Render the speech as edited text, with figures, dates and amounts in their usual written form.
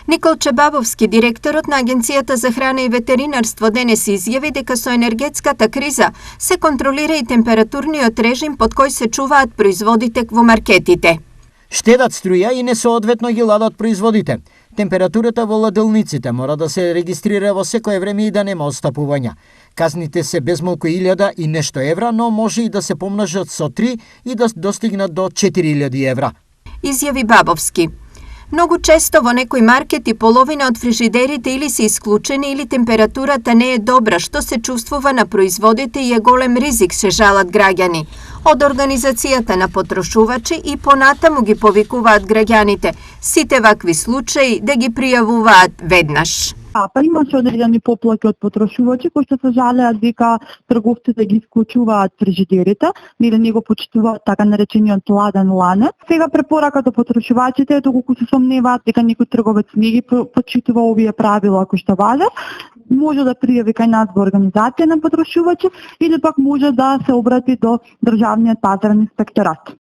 Никол Чебабовски, директорот на Агенцијата за храна и ветеринарство, денес изјави дека со енергетската криза се контролира и температурниот режим под кој се чуваат производите во маркетите. Штедат струја и несоодветно ги ладат производите. Температурата во ладилниците мора да се регистрира во секое време и да нема отстапувања. Казните се безмалку 1000 и нешто евра, но може и да се помножат со 3 и да достигнат до 4000 евра. Изјави Бабовски. Многу често во некои маркети половина од фрижидерите или се исклучени или температурата не е добра, што се чувствува на производите и е голем ризик, се жалат граѓани. Од Организацијата на потрошувачи и понатаму ги повикуваат граѓаните сите вакви случаи да ги пријавуваат веднаш. Па имаше одредени поплаки од потрошувачи кои што се жалеат дека трговците ги исклучуваат фрижидерите или не го почитуваат така наречениот ладен ланец. Сега препорака до потрошувачите е доколку се сомневаат дека некој трговец не ги почитува овие правила кои што важат, може да пријави кај нас во Организација на потрошувачи или пак може да се обрати до Државниот пазарен инспекторат.